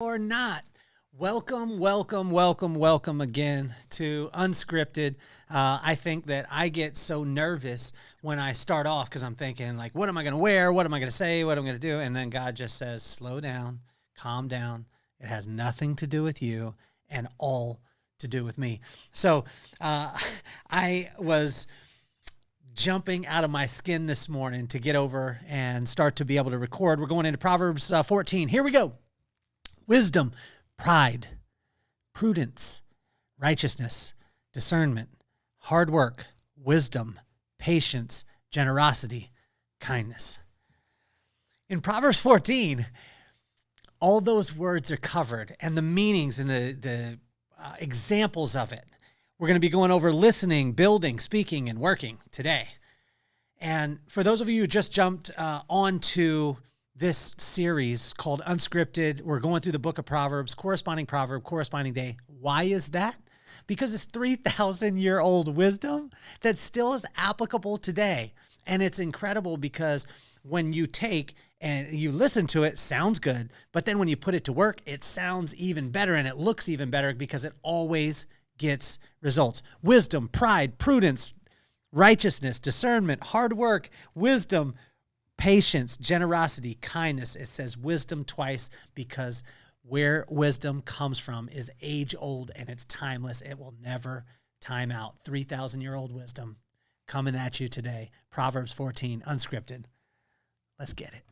Or not. Welcome again to Unscripted. I think that I get so nervous when I start off because I'm thinking, like, what am I going to wear? What am I going to say? What am I going to do? And then God just says, slow down, calm down. It has nothing to do with you and all to do with me. So I was jumping out of my skin this morning to get over and start to be able to record. We're going into Proverbs 14. Here we go. Wisdom, pride, prudence, righteousness, discernment, hard work, wisdom, patience, generosity, kindness. In Proverbs 14, all those words are covered and the meanings and the examples of it. We're going to be going over listening, building, speaking, and working today. And for those of you who just jumped onto this series called Unscripted, we're going through the book of Proverbs, corresponding proverb, corresponding day. Why is that? Because it's 3,000-year-old wisdom that still is applicable today. And it's incredible because when you take and you listen to it, sounds good. But then when you put it to work, it sounds even better and it looks even better because it always gets results. Wisdom, pride, prudence, righteousness, discernment, hard work, wisdom, patience, generosity, kindness. It says wisdom twice because where wisdom comes from is age old and it's timeless. It will never time out. 3,000-year-old wisdom coming at you today. Proverbs 14, Unscripted. Let's get it.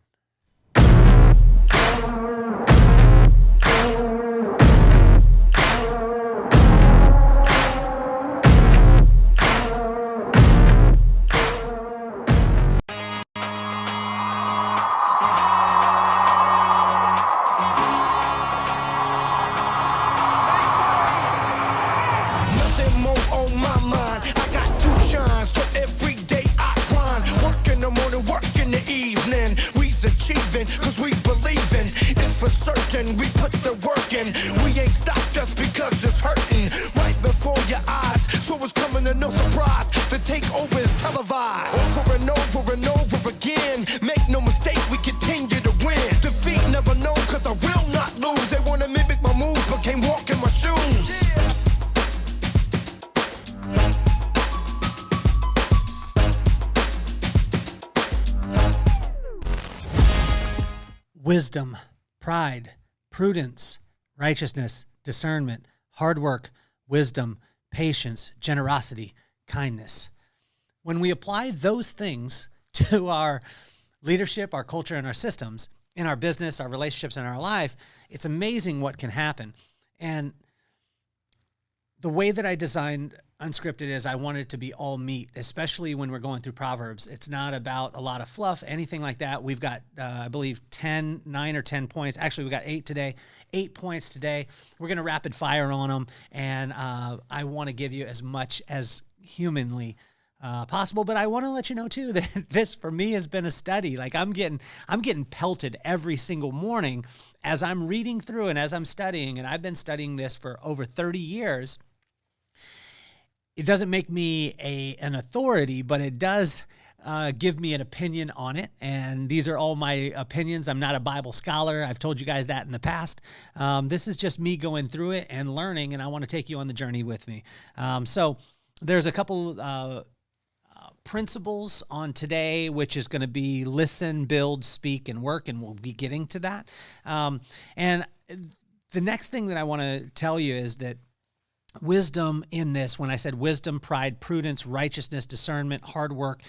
Cause we believing it's for certain. We put the work in. We ain't stopped just because it's hurting right before your eyes. So it's coming to no surprise. The takeover is televised over and over and over again. Make no mistake, we continue to win. Defeat never known cause I will not lose. They wanna mimic my moves but can't walk in my shoes. Wisdom, pride, prudence, righteousness, discernment, hard work, wisdom, patience, generosity, kindness. When we apply those things to our leadership, our culture, and our systems, in our business, our relationships, and our life, it's amazing what can happen. And the way that I designed Unscripted is I want it to be all meat, especially when we're going through Proverbs. It's not about a lot of fluff, anything like that. We've got, I believe, 9 or 10 points. Actually, we got 8 today, 8 points today. We're going to rapid fire on them, and I want to give you as much as humanly possible. But I want to let you know too that this for me has been a study. Like I'm getting pelted every single morning as I'm reading through and as I'm studying, and I've been studying this for over 30 years. It doesn't make me an authority, but it does give me an opinion on it. And these are all my opinions. I'm not a Bible scholar. I've told you guys that in the past. This is just me going through it and learning, and I want to take you on the journey with me. So there's a couple principles on today, which is going to be listen, build, speak, and work, and we'll be getting to that. And the next thing that I want to tell you is that wisdom in this, when I said wisdom, pride, prudence, righteousness, discernment, hard work,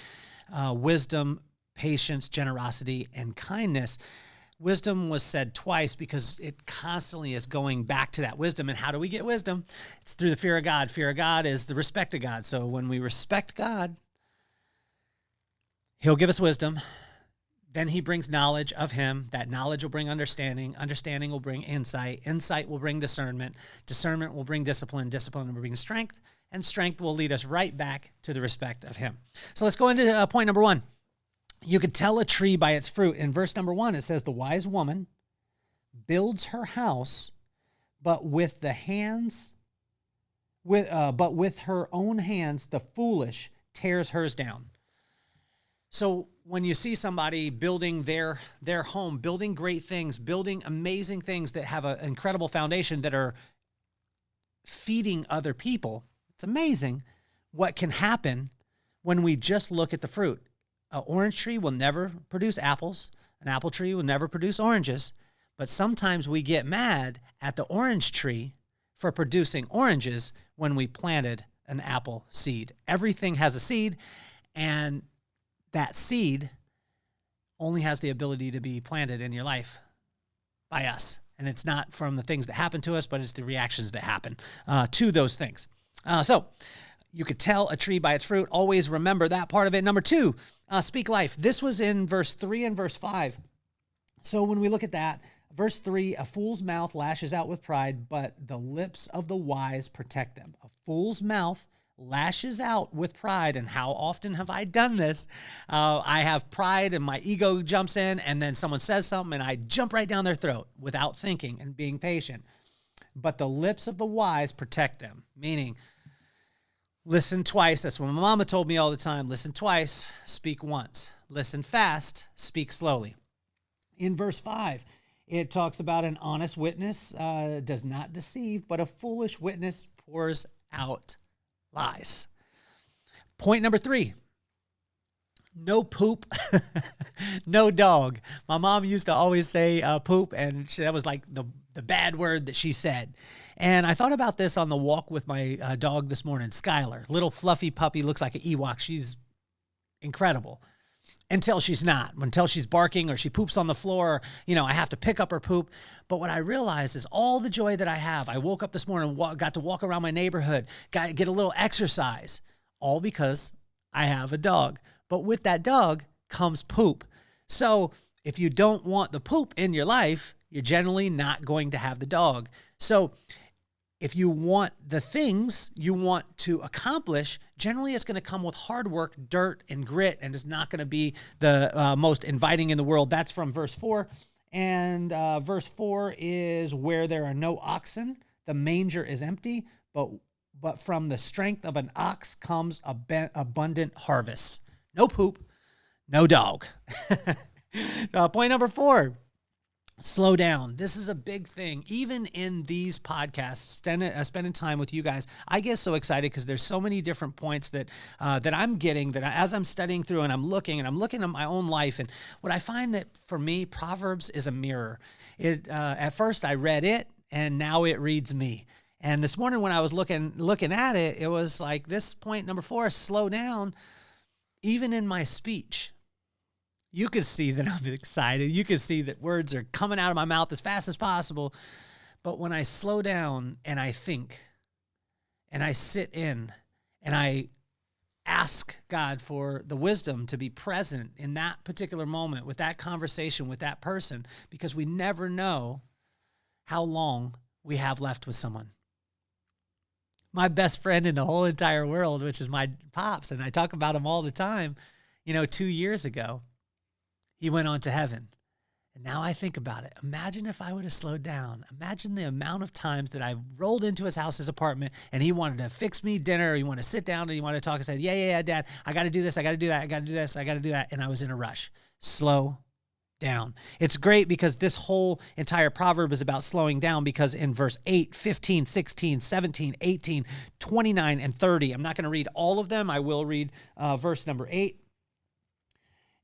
wisdom, patience, generosity, and kindness, wisdom was said twice because it constantly is going back to that wisdom. And how do we get wisdom? It's through the fear of God. Fear of God is the respect of God. So when we respect God, He'll give us wisdom. Then He brings knowledge of Him. That knowledge will bring understanding. Understanding will bring insight. Insight will bring discernment. Discernment will bring discipline. Discipline will bring strength. And strength will lead us right back to the respect of Him. So let's go into point number 1. You could tell a tree by its fruit. In verse number 1, it says, the wise woman builds her house, but with her own hands, the foolish tears hers down. So when you see somebody building their home, building great things, building amazing things that have an incredible foundation that are feeding other people, it's amazing what can happen when we just look at the fruit. An orange tree will never produce apples. An apple tree will never produce oranges. But sometimes we get mad at the orange tree for producing oranges when we planted an apple seed. Everything has a seed, and that seed only has the ability to be planted in your life by us. And it's not from the things that happen to us, but it's the reactions that happen to those things. So you could tell a tree by its fruit. Always remember that part of it. Number 2, speak life. This was in verse 3 and verse 5. So when we look at that, verse 3, a fool's mouth lashes out with pride, but the lips of the wise protect them. A fool's mouth lashes out with pride. And how often have I done this? I have pride and my ego jumps in, and then someone says something and I jump right down their throat without thinking and being patient. But the lips of the wise protect them, meaning listen twice. That's what my mama told me all the time. Listen twice, speak once. Listen fast, speak slowly. In verse 5, it talks about an honest witness does not deceive, but a foolish witness pours out lies. Point number 3, no poop, no dog. My mom used to always say poop, and that was like the bad word that she said. And I thought about this on the walk with my dog this morning, Skylar, little fluffy puppy, looks like an Ewok. She's incredible. Until she's not, until she's barking or she poops on the floor, I have to pick up her poop. But what I realized is all the joy that I have. I woke up this morning, got to walk around my neighborhood, get a little exercise, all because I have a dog. But with that dog comes poop. So if you don't want the poop in your life, you're generally not going to have the dog. So if you want the things you want to accomplish, generally it's going to come with hard work, dirt, and grit, and it's not going to be the most inviting in the world. That's from verse 4. And verse 4 is where there are no oxen, the manger is empty, but from the strength of an ox comes abundant harvest. No poop, no dog. Point number 4. Slow down. This is a big thing. Even in these podcasts, spending time with you guys, I get so excited because there's so many different points that I'm getting that as I'm studying through and I'm looking at my own life. And what I find that for me, Proverbs is a mirror. At first I read it and now it reads me. And this morning when I was looking at it, it was like this point number 4, slow down. Even in my speech, you can see that I'm excited. You can see that words are coming out of my mouth as fast as possible. But when I slow down and I think and I sit in and I ask God for the wisdom to be present in that particular moment with that conversation with that person, because we never know how long we have left with someone. My best friend in the whole entire world, which is my pops, and I talk about him all the time, 2 years ago, he went on to heaven. And now I think about it. Imagine if I would have slowed down. Imagine the amount of times that I rolled into his house, his apartment, and he wanted to fix me dinner, or he wanted to sit down and he wanted to talk and say, yeah, Dad, I got to do this. I got to do that. I got to do this. I got to do that. And I was in a rush. Slow down. It's great because this whole entire proverb is about slowing down, because in verse 8, 15, 16, 17, 18, 29, and 30, I'm not going to read all of them. I will read verse number 8.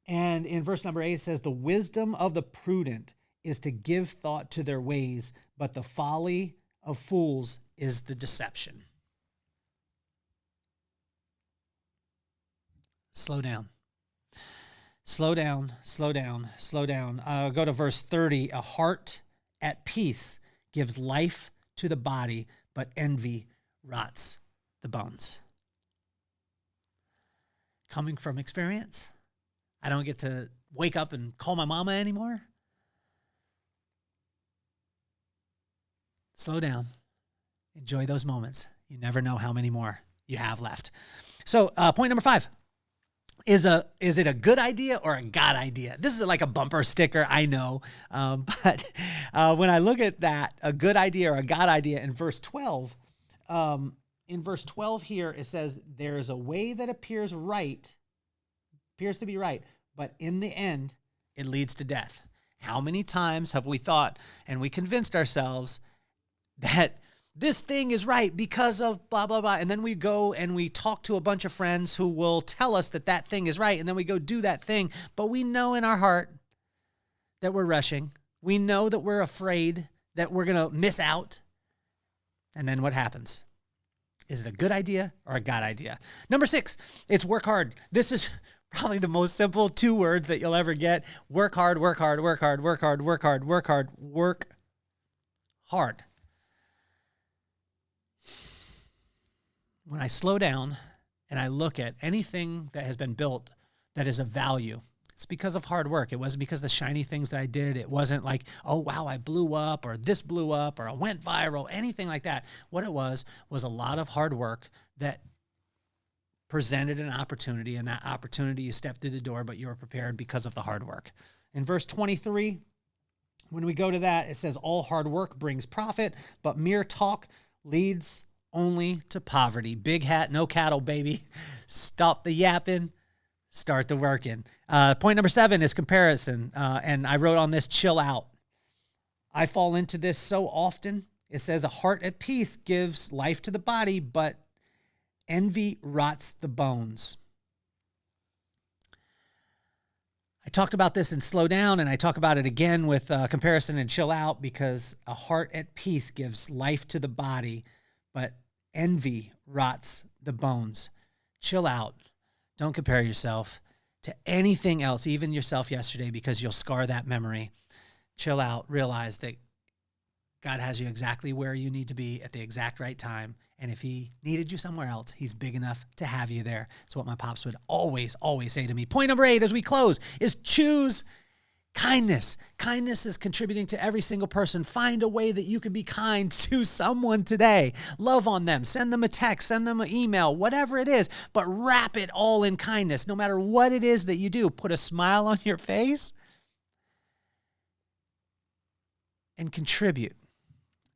And in verse number 8, it says, the wisdom of the prudent is to give thought to their ways, but the folly of fools is the deception. Slow down. Slow down, slow down, slow down. Go to verse 30. A heart at peace gives life to the body, but envy rots the bones. Coming from experience, I don't get to wake up and call my mama anymore. Slow down. Enjoy those moments. You never know how many more you have left. So point number 5. Is it a good idea or a God idea? This is like a bumper sticker, I know. But when I look at that, a good idea or a God idea in verse 12, here it says, there is a way that appears right appears to be right, but in the end, it leads to death. How many times have we thought and we convinced ourselves that this thing is right because of blah, blah, blah. And then we go and we talk to a bunch of friends who will tell us that that thing is right. And then we go do that thing. But we know in our heart that we're rushing. We know that we're afraid that we're going to miss out. And then what happens? Is it a good idea or a God idea? Number 6, it's work hard. This is probably the most simple 2 words that you'll ever get. Work hard, work hard, work hard, work hard, work hard, work hard, work hard. When I slow down and I look at anything that has been built that is of value, it's because of hard work. It wasn't because of the shiny things that I did. It wasn't like, oh, wow, I blew up or this blew up or I went viral, anything like that. What it was a lot of hard work that presented an opportunity, and that opportunity, you stepped through the door, but you were prepared because of the hard work. In verse 23, when we go to that, it says, all hard work brings profit, but mere talk leads only to poverty. Big hat, no cattle, baby. Stop the yapping, start the working. Point number 7 is comparison. And I wrote on this, chill out. I fall into this so often. It says a heart at peace gives life to the body, but envy rots the bones. I talked about this in Slow Down, and I talk about it again with comparison and chill out, because a heart at peace gives life to the body, but envy rots the bones. Chill out. Don't compare yourself to anything else, even yourself yesterday, because you'll scar that memory. Chill out. Realize that God has you exactly where you need to be at the exact right time. And if he needed you somewhere else, he's big enough to have you there. It's what my pops would always, always say to me. Point number 8 as we close is choose kindness. Kindness is contributing to every single person. Find a way that you can be kind to someone today. Love on them. Send them a text. Send them an email. Whatever it is. But wrap it all in kindness. No matter what it is that you do, put a smile on your face and contribute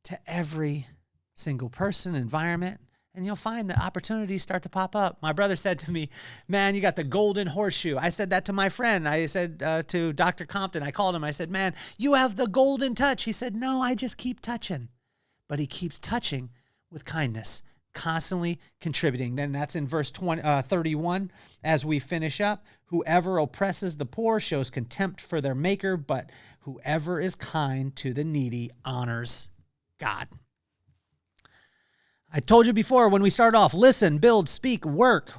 to every single person, environment, and you'll find the opportunities start to pop up. My brother said to me, man, you got the golden horseshoe. I said that to my friend. I said to Dr. Compton, I called him. I said, man, you have the golden touch. He said, no, I just keep touching. But he keeps touching with kindness, constantly contributing. Then that's in verse 31 as we finish up. Whoever oppresses the poor shows contempt for their maker, but whoever is kind to the needy honors God. I told you before when we start off, listen, build, speak, work.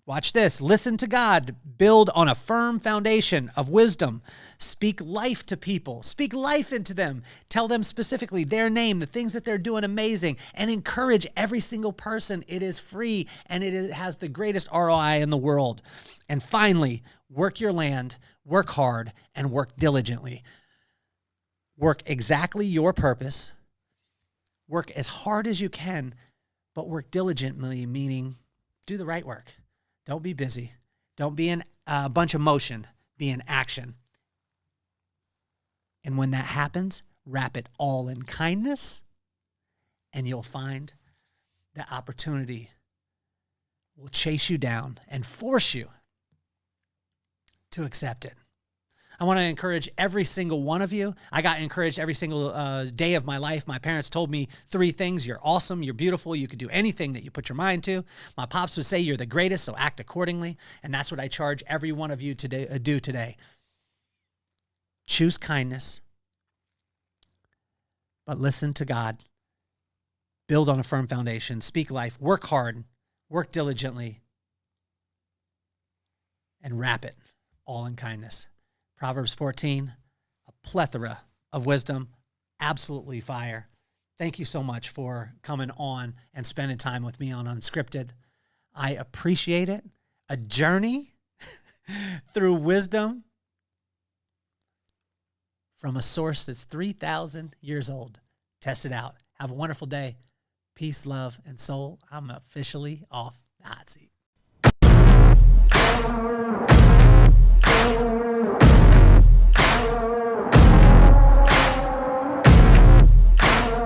Watch this. Listen to God. Build on a firm foundation of wisdom. Speak life to people. Speak life into them. Tell them specifically their name, the things that they're doing amazing, and encourage every single person. It is free, and it has the greatest ROI in the world. And finally, work your land, work hard, and work diligently. Work exactly your purpose. Work as hard as you can, but work diligently, meaning do the right work. Don't be busy. Don't be in a bunch of motion. Be in action. And when that happens, wrap it all in kindness, and you'll find that opportunity will chase you down and force you to accept it. I want to encourage every single one of you. I got encouraged every single day of my life. My parents told me 3 things. You're awesome. You're beautiful. You could do anything that you put your mind to. My pops would say you're the greatest, so act accordingly. And that's what I charge every one of you to do today. Choose kindness, but listen to God. Build on a firm foundation. Speak life. Work hard. Work diligently. And wrap it all in kindness. Proverbs 14, a plethora of wisdom, absolutely fire. Thank you so much for coming on and spending time with me on Unscripted. I appreciate it. A journey through wisdom from a source that's 3,000 years old. Test it out. Have a wonderful day. Peace, love, and soul. I'm officially off the hot seat.